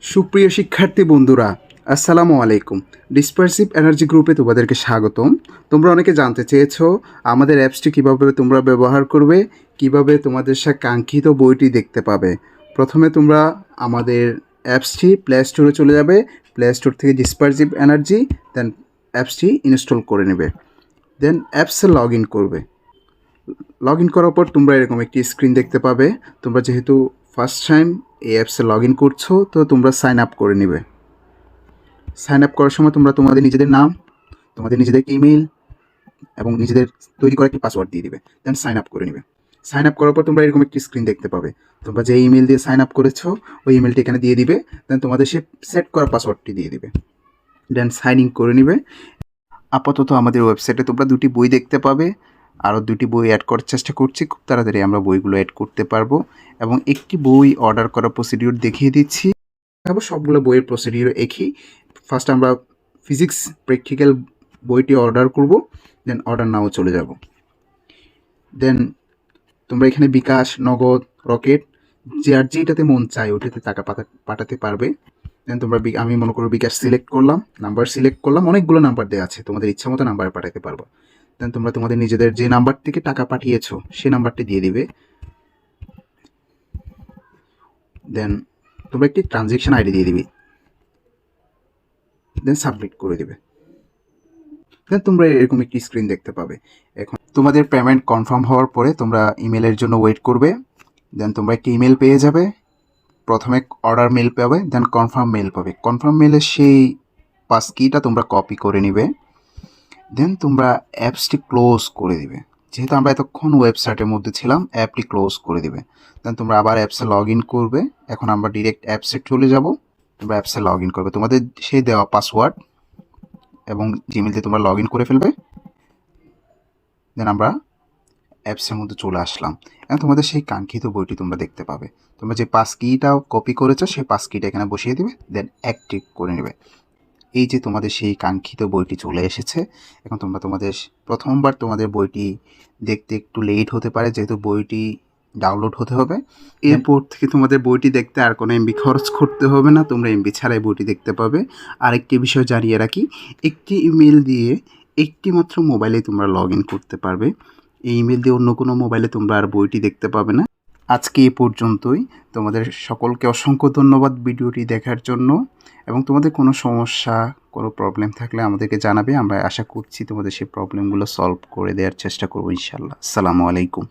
সুপ্রিয় শিক্ষার্থী বন্ধুরা, আসসালামু আলাইকুম। ডিসপারসিভ এনার্জি গ্রুপে তোমাদেরকে স্বাগতম। তোমরা অনেকে জানতে চেয়েছো আমাদের অ্যাপসটি কীভাবে তোমরা ব্যবহার করবে, কিভাবে তোমাদের সে কাঙ্ক্ষিত বইটি দেখতে পাবে। প্রথমে তোমরা আমাদের অ্যাপসটি প্লে স্টোরে চলে যাবে। প্লে স্টোর থেকে ডিসপারসিভ এনার্জি, দেন অ্যাপসটি ইনস্টল করে নেবে। দেন অ্যাপসে লগ ইন করবে। লগ ইন করার পর তোমরা এরকম একটি স্ক্রিন দেখতে পাবে। তোমরা যেহেতু ফার্স্ট টাইম এই অ্যাপসে লগ ইন করছো, তো তোমরা সাইন আপ করে নেবে। সাইন আপ করার সময় তোমরা তোমাদের নিজেদের নাম, তোমাদের নিজেদের ইমেইল এবং নিজেদের তৈরি করা একটি পাসওয়ার্ড দিয়ে দিবে। দেন সাইন আপ করে নেবে। সাইন আপ করার পর তোমরা এরকম একটি স্ক্রিন দেখতে পাবে। তোমরা যে ইমেল দিয়ে সাইন আপ করেছো ওই ইমেলটি এখানে দিয়ে দিবে। দেন তোমাদের সে সেট করা পাসওয়ার্ডটি দিয়ে দিবে। দেন সাইন ইন করে নেবে। আপাতত আমাদের ওয়েবসাইটে তোমরা দুটি বই দেখতে পাবে। আরও দুটি বই অ্যাড করার চেষ্টা করছি, খুব তাড়াতাড়ি আমরা বইগুলো অ্যাড করতে পারবো। এবং একটি বই অর্ডার করার প্রসিডিউর দেখিয়ে দিচ্ছি। সবগুলো বইয়ের প্রসিডিউর একই। ফার্স্ট আমরা ফিজিক্স প্র্যাকটিক্যাল বইটি অর্ডার করব, দেন অর্ডার নাও চলে যাব। দেন তোমরা এখানে বিকাশ, নগদ, রকেট, যার যেটাতে মন চায় ওটাতে টাকা পাঠাতে পারবে। দেন তোমরা আমি মনে করো বিকাশ সিলেক্ট করলাম, নাম্বার সিলেক্ট করলাম, অনেকগুলো নাম্বার দেওয়া আছে, তোমাদের ইচ্ছা মতো নাম্বারে পাঠাতে পারবো। দেন তোমরা তোমাদের নিজেদের যে নাম্বার থেকে টাকা পাঠিয়েছো সেই নাম্বারটি দিয়ে দিবে। দেন তোমরা একটি ট্রানজ্যাকশন আইডি দিয়ে দিবে। দেন সাবমিট করে দেবে। দেন তোমরা এরকম একটি স্ক্রিন দেখতে পাবে। এখন তোমাদের পেমেন্ট কনফার্ম হওয়ার পরে তোমরা ইমেলের জন্য ওয়েট করবে। দেন তোমরা একটি ইমেল পেয়ে যাবে। প্রথমে অর্ডার মেল পাবে, দেন কনফার্ম মেল পাবে। কনফার্ম মেলের সেই পাস কিটা তোমরা কপি করে নিবে। দেন তোমরা অ্যাপসটি ক্লোজ করে দিবে। যেহেতু আমরা এতক্ষণ ওয়েবসাইটের মধ্যে ছিলাম, অ্যাপটি ক্লোজ করে দিবে। দেন তোমরা আবার অ্যাপসে লগ ইন করবে। এখন আমরা ডিরেক্ট অ্যাপসে চলে যাব। তোমরা অ্যাপসে লগ ইন করবে, তোমাদের সেই দেওয়া পাসওয়ার্ড এবং জিমেল দিয়ে তোমরা লগ ইন করে ফেলবে। দেন আমরা অ্যাপসের মধ্যে চলে আসলাম। এখন তোমাদের সেই কাঙ্ক্ষিত বইটি তোমরা দেখতে পাবে। তোমরা যে পাস কিটাও কপি করেছো সেই পাস কিটা এখানে বসিয়ে দিবে, দেন অ্যাক্টিভ করে নেবে। এই যে তোমাদের সেই কাঙ্ক্ষিত বইটি চলে এসেছে। এখন তোমরা তোমাদের প্রথমবার তোমাদের বইটি দেখতে একটু লেট হতে পারে, যেহেতু বইটি ডাউনলোড হতে হবে। এরপর থেকে তোমাদের বইটি দেখতে আর কোনো এমবি খরচ করতে হবে না, তোমরা এমবি ছাড়াই বইটি দেখতে পাবে। আরেকটি বিষয় জানিয়ে রাখি, একটি ইমেল দিয়ে একটি মাত্র মোবাইলে তোমরা লগ ইন করতে পারবে। এই ইমেল দিয়ে অন্য কোনো মোবাইলে তোমরা আর বইটি দেখতে পাবে না। আজকে এ পর্যন্তই। তোমাদের সকলকে অসংখ্য ধন্যবাদ ভিডিওটি দেখার জন্য। এবং তোমাদের কোনো সমস্যা, কোনো প্রবলেম থাকলে আমাদেরকে জানাবে। আমরা আশা করছি তোমাদের সেই প্রবলেমগুলো সলভ করে দেওয়ার চেষ্টা করবো ইনশাআল্লাহ। আসসালামু আলাইকুম।